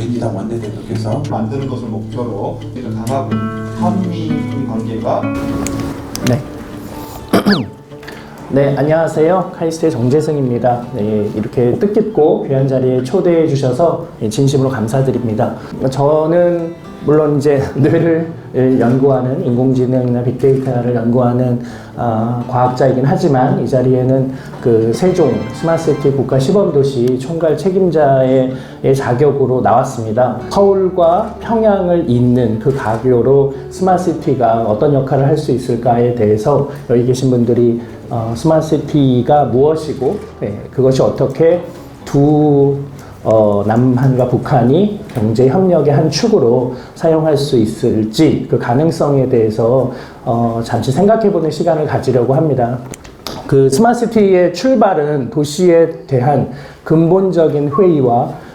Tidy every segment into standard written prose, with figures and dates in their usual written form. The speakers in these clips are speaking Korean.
민주당 원내대표께서 만드는 것을 목표로 강하고 한미 관계가 네. 네, 안녕하세요. 카이스트의 정재승입니다. 네, 이렇게 뜻깊고 귀한 자리에 초대해 주셔서 진심으로 감사드립니다. 저는 물론 이제 뇌를 연구하는 인공지능이나 빅데이터를 연구하는 과학자이긴 하지만 이 자리에는 그 세종 스마트시티 국가시범도시 총괄 책임자의 자격으로 나왔습니다. 서울과 평양을 잇는 그 가교로 스마트시티가 어떤 역할을 할 수 있을까에 대해서 여기 계신 분들이 스마트시티가 무엇이고 그것이 어떻게 남한과 북한이 경제 협력의 한 축으로 사용할 수 있을지 그 가능성에 대해서 잠시 생각해보는 시간을 가지려고 합니다. 그 스마트시티의 출발은 도시에 대한 근본적인 회의와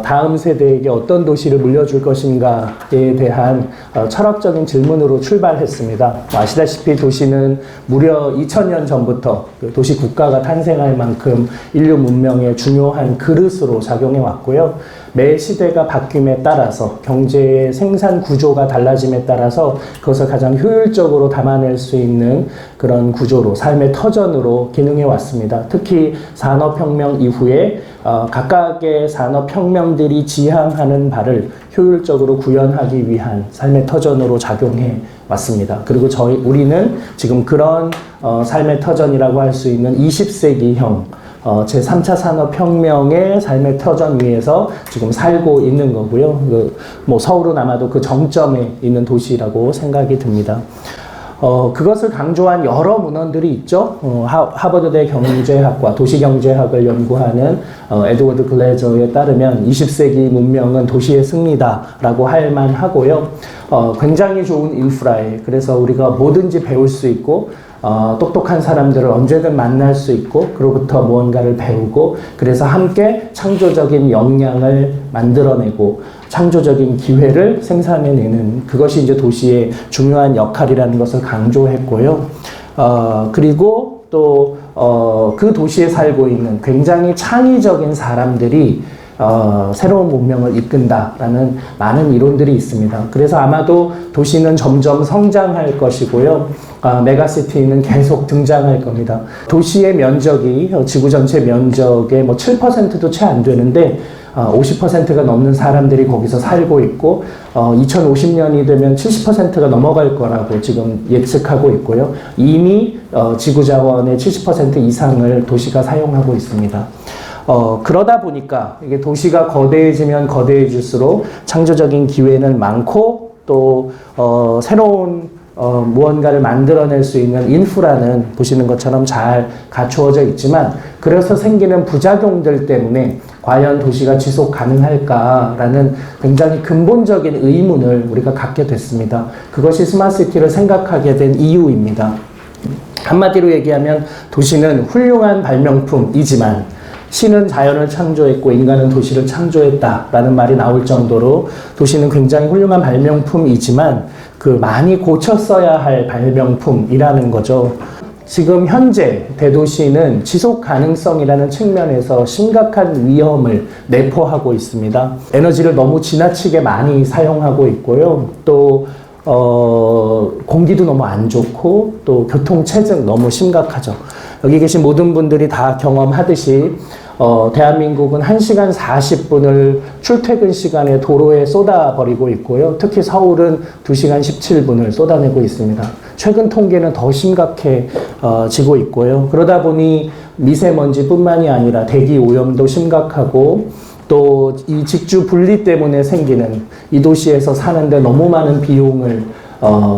다음 세대에게 어떤 도시를 물려줄 것인가에 대한 철학적인 질문으로 출발했습니다. 아시다시피 도시는 무려 2000년 전부터 도시 국가가 탄생할 만큼 인류 문명의 중요한 그릇으로 작용해 왔고요. 매 시대가 바뀜에 따라서 경제의 생산 구조가 달라짐에 따라서 그것을 가장 효율적으로 담아낼 수 있는 그런 구조로 삶의 터전으로 기능해 왔습니다. 특히 산업혁명 이후에 각각의 산업혁명들이 지향하는 바를 효율적으로 구현하기 위한 삶의 터전으로 작용해 왔습니다. 그리고 우리는 지금 그런 삶의 터전이라고 할 수 있는 20세기형 제3차 산업혁명의 삶의 터전 위에서 지금 살고 있는 거고요. 서울은 아마도 그 정점에 있는 도시라고 생각이 듭니다. 그것을 강조한 여러 문헌들이 있죠. 하버드대 경제학과 도시경제학을 연구하는 에드워드 글래저에 따르면 20세기 문명은 도시의 승리다라고 할 만하고요. 굉장히 좋은 인프라에 그래서 우리가 뭐든지 배울 수 있고 똑똑한 사람들을 언제든 만날 수 있고 그로부터 무언가를 배우고 그래서 함께 창조적인 역량을 만들어내고 창조적인 기회를 생산해내는 그것이 이제 도시의 중요한 역할이라는 것을 강조했고요. 그리고 또 그 도시에 살고 있는 굉장히 창의적인 사람들이 새로운 문명을 이끈다라는 많은 이론들이 있습니다. 그래서 아마도 도시는 점점 성장할 것이고요. 메가시티는 계속 등장할 겁니다. 도시의 면적이 지구 전체 면적의 7%도 채 안 되는데 50%가 넘는 사람들이 거기서 살고 있고 2050년이 되면 70%가 넘어갈 거라고 지금 예측하고 있고요. 이미 지구 자원의 70% 이상을 도시가 사용하고 있습니다. 그러다 보니까 이게 도시가 거대해지면 거대해질수록 창조적인 기회는 많고 또 새로운 무언가를 만들어낼 수 있는 인프라는 보시는 것처럼 잘 갖추어져 있지만 그래서 생기는 부작용들 때문에 과연 도시가 지속 가능할까라는 굉장히 근본적인 의문을 우리가 갖게 됐습니다. 그것이 스마트시티를 생각하게 된 이유입니다. 한마디로 얘기하면 도시는 훌륭한 발명품이지만 신은 자연을 창조했고 인간은 도시를 창조했다라는 말이 나올 정도로 도시는 굉장히 훌륭한 발명품이지만 많이 고쳤어야 할 발명품이라는 거죠. 지금 현재 대도시는 지속 가능성이라는 측면에서 심각한 위험을 내포하고 있습니다. 에너지를 너무 지나치게 많이 사용하고 있고요. 또 공기도 너무 안 좋고 또 교통체증 너무 심각하죠. 여기 계신 모든 분들이 다 경험하듯이 대한민국은 1시간 40분을 출퇴근 시간에 도로에 쏟아버리고 있고요. 특히 서울은 2시간 17분을 쏟아내고 있습니다. 최근 통계는 더 심각해지고 있고요. 그러다 보니 미세먼지뿐만이 아니라 대기 오염도 심각하고 또 이 직주 분리 때문에 생기는 이 도시에서 사는데 너무 많은 비용을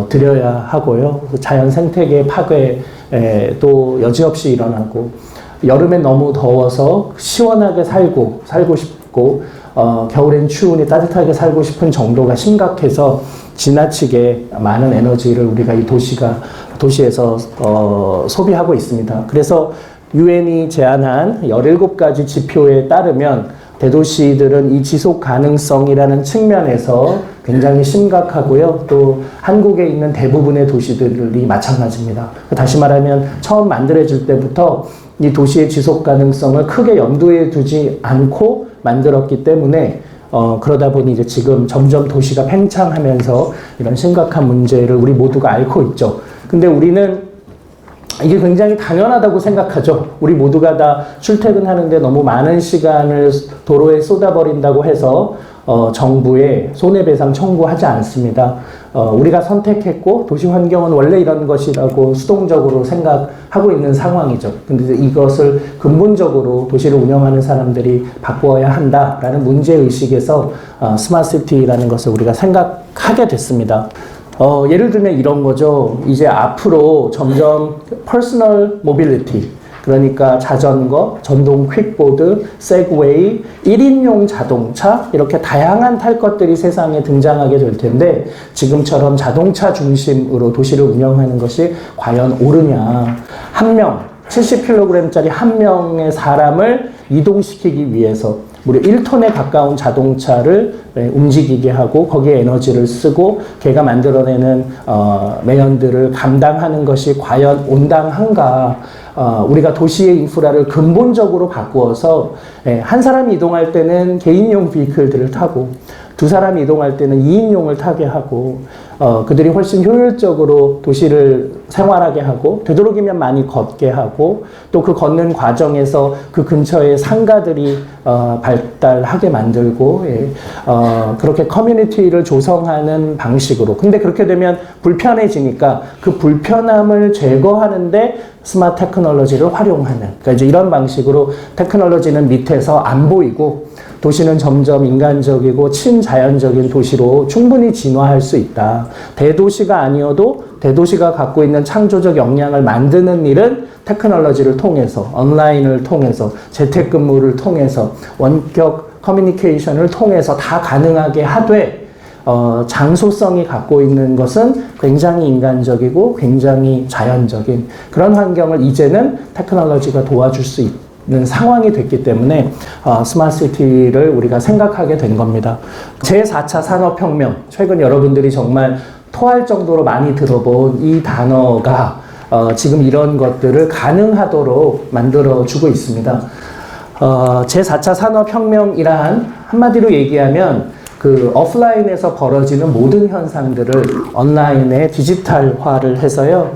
들여야 하고요. 자연 생태계 파괴 또 여지없이 일어나고 여름에 너무 더워서 시원하게 살고 싶고 겨울엔 추우니 따뜻하게 살고 싶은 정도가 심각해서 지나치게 많은 에너지를 우리가 이 도시에서 소비하고 있습니다. 그래서 유엔이 제안한 17가지 지표에 따르면 대도시들은 이 지속 가능성이라는 측면에서 굉장히 심각하고요. 또 한국에 있는 대부분의 도시들이 마찬가지입니다. 다시 말하면 처음 만들어질 때부터 이 도시의 지속 가능성을 크게 염두에 두지 않고 만들었기 때문에 그러다 보니 이제 지금 점점 도시가 팽창하면서 이런 심각한 문제를 우리 모두가 앓고 있죠. 근데 우리는 이게 굉장히 당연하다고 생각하죠. 우리 모두가 다 출퇴근하는데 너무 많은 시간을 도로에 쏟아버린다고 해서 정부에 손해배상 청구하지 않습니다. 우리가 선택했고 도시 환경은 원래 이런 것이라고 수동적으로 생각하고 있는 상황이죠. 근데 이것을 근본적으로 도시를 운영하는 사람들이 바꾸어야 한다라는 문제의식에서 스마트시티라는 것을 우리가 생각하게 됐습니다. 예를 들면 이런 거죠. 이제 앞으로 점점 퍼스널 모빌리티, 그러니까 자전거, 전동 퀵보드, 세그웨이, 1인용 자동차 이렇게 다양한 탈 것들이 세상에 등장하게 될 텐데 지금처럼 자동차 중심으로 도시를 운영하는 것이 과연 옳으냐. 한 명, 70kg짜리 한 명의 사람을 이동시키기 위해서 무려 1톤에 가까운 자동차를 움직이게 하고 거기에 에너지를 쓰고 걔가 만들어내는 매연들을 감당하는 것이 과연 온당한가. 우리가 도시의 인프라를 근본적으로 바꾸어서 한 사람이 이동할 때는 개인용 비클들을 타고 두 사람이 이동할 때는 2인용을 타게 하고 그들이 훨씬 효율적으로 도시를 생활하게 하고 되도록이면 많이 걷게 하고 또 그 걷는 과정에서 그 근처에 상가들이 발달하게 만들고 그렇게 커뮤니티를 조성하는 방식으로. 근데 그렇게 되면 불편해지니까 그 불편함을 제거하는데 스마트 테크놀로지를 활용하는, 그러니까 이제 이런 방식으로 테크놀로지는 밑에서 안 보이고 도시는 점점 인간적이고 친자연적인 도시로 충분히 진화할 수 있다. 대도시가 아니어도 대도시가 갖고 있는 창조적 역량을 만드는 일은 테크놀로지를 통해서, 온라인을 통해서, 재택근무를 통해서, 원격 커뮤니케이션을 통해서 다 가능하게 하되 장소성이 갖고 있는 것은 굉장히 인간적이고 굉장히 자연적인 그런 환경을 이제는 테크놀로지가 도와줄 수 있는 상황이 됐기 때문에 스마트시티를 우리가 생각하게 된 겁니다. 제4차 산업혁명, 최근 여러분들이 정말 토할 정도로 많이 들어본 이 단어가 지금 이런 것들을 가능하도록 만들어주고 있습니다. 제4차 산업혁명이란 한마디로 얘기하면 그 오프라인에서 벌어지는 모든 현상들을 온라인에 디지털화를 해서요,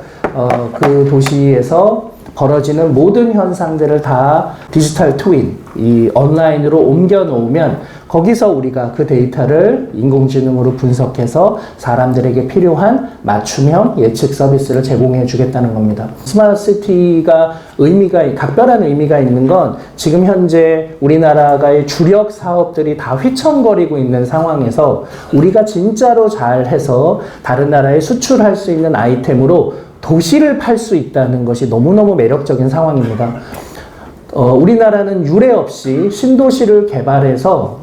그 도시에서 벌어지는 모든 현상들을 다 디지털 트윈, 이 온라인으로 옮겨 놓으면 거기서 우리가 그 데이터를 인공지능으로 분석해서 사람들에게 필요한 맞춤형 예측 서비스를 제공해 주겠다는 겁니다. 스마트시티가 각별한 의미가 있는 건 지금 현재 우리나라의 주력 사업들이 다 휘청거리고 있는 상황에서 우리가 진짜로 잘해서 다른 나라에 수출할 수 있는 아이템으로 도시를 팔 수 있다는 것이 너무너무 매력적인 상황입니다. 우리나라는 유례 없이 신도시를 개발해서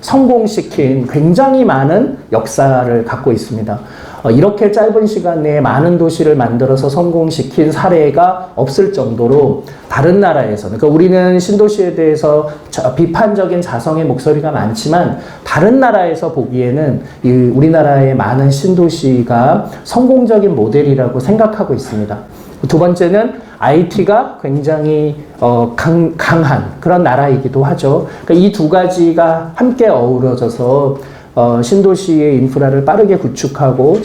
성공시킨 굉장히 많은 역사를 갖고 있습니다. 이렇게 짧은 시간 내에 많은 도시를 만들어서 성공시킨 사례가 없을 정도로 다른 나라에서는, 그러니까 우리는 신도시에 대해서 비판적인 자성의 목소리가 많지만 다른 나라에서 보기에는 이 우리나라의 많은 신도시가 성공적인 모델이라고 생각하고 있습니다. 두 번째는 IT가 굉장히 강한 그런 나라이기도 하죠. 그러니까 이 두 가지가 함께 어우러져서 신도시의 인프라를 빠르게 구축하고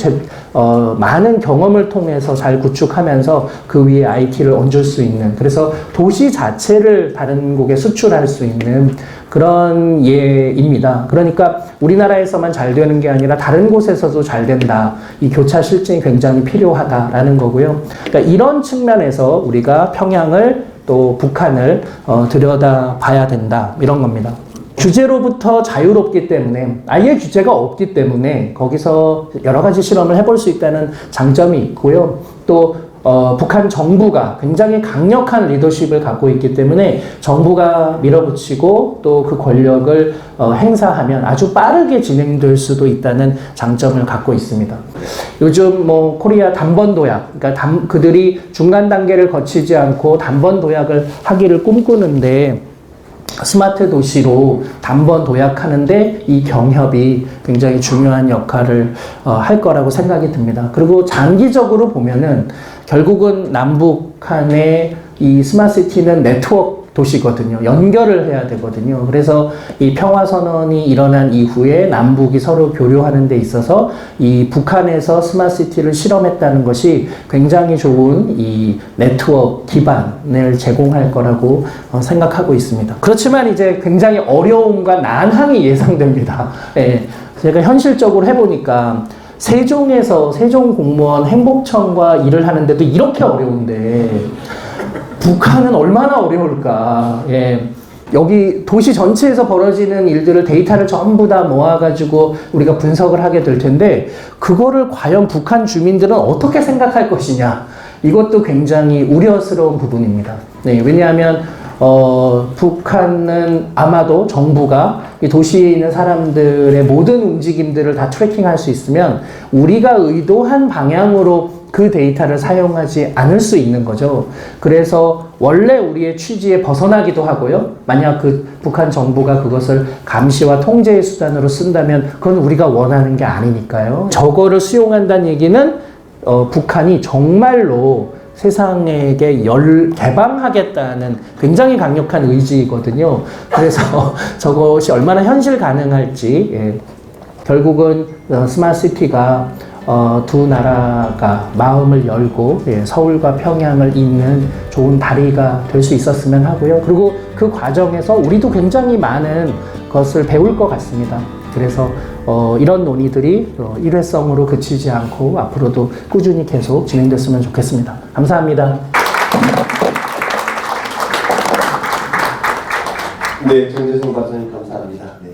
많은 경험을 통해서 잘 구축하면서 그 위에 IT를 얹을 수 있는, 그래서 도시 자체를 다른 곳에 수출할 수 있는 그런 예입니다. 그러니까 우리나라에서만 잘 되는 게 아니라 다른 곳에서도 잘 된다. 이 교차 실증이 굉장히 필요하다라는 거고요. 그러니까 이런 측면에서 우리가 평양을 또 북한을 들여다 봐야 된다. 이런 겁니다. 규제로부터 자유롭기 때문에, 아예 규제가 없기 때문에 거기서 여러 가지 실험을 해볼 수 있다는 장점이 있고요. 또 북한 정부가 굉장히 강력한 리더십을 갖고 있기 때문에 정부가 밀어붙이고 또 그 권력을 행사하면 아주 빠르게 진행될 수도 있다는 장점을 갖고 있습니다. 요즘 코리아 단번 도약, 그러니까 그들이 중간 단계를 거치지 않고 단번 도약을 하기를 꿈꾸는데 스마트 도시로 단번 도약하는데 이 경협이 굉장히 중요한 역할을 할 거라고 생각이 듭니다. 그리고 장기적으로 보면은 결국은 남북 간의 이 스마트시티는 네트워크 도시거든요. 연결을 해야 되거든요. 그래서 이 평화선언이 일어난 이후에 남북이 서로 교류하는 데 있어서 이 북한에서 스마트시티를 실험했다는 것이 굉장히 좋은 이 네트워크 기반을 제공할 거라고 생각하고 있습니다. 그렇지만 이제 굉장히 어려움과 난항이 예상됩니다. 예, 제가 현실적으로 해보니까 세종에서 세종 공무원 행복청과 일을 하는데도 이렇게 어려운데 북한은 얼마나 어려울까. 예. 여기 도시 전체에서 벌어지는 일들을 데이터를 전부 다 모아가지고 우리가 분석을 하게 될 텐데 그거를 과연 북한 주민들은 어떻게 생각할 것이냐. 이것도 굉장히 우려스러운 부분입니다. 네, 왜냐하면 북한은 아마도 정부가 이 도시에 있는 사람들의 모든 움직임들을 다 트래킹할 수 있으면 우리가 의도한 방향으로 그 데이터를 사용하지 않을 수 있는 거죠. 그래서 원래 우리의 취지에 벗어나기도 하고요. 만약 그 북한 정부가 그것을 감시와 통제의 수단으로 쓴다면 그건 우리가 원하는 게 아니니까요. 저거를 수용한다는 얘기는 북한이 정말로 세상에게 개방하겠다는 굉장히 강력한 의지거든요. 그래서 저것이 얼마나 현실 가능할지, 예. 결국은 스마트시티가 두 나라가 마음을 열고, 예, 서울과 평양을 잇는 좋은 다리가 될 수 있었으면 하고요. 그리고 그 과정에서 우리도 굉장히 많은 것을 배울 것 같습니다. 그래서 이런 논의들이 일회성으로 그치지 않고 앞으로도 꾸준히 계속 진행됐으면 좋겠습니다. 감사합니다. 네, 정재성 박사님 감사합니다. 네.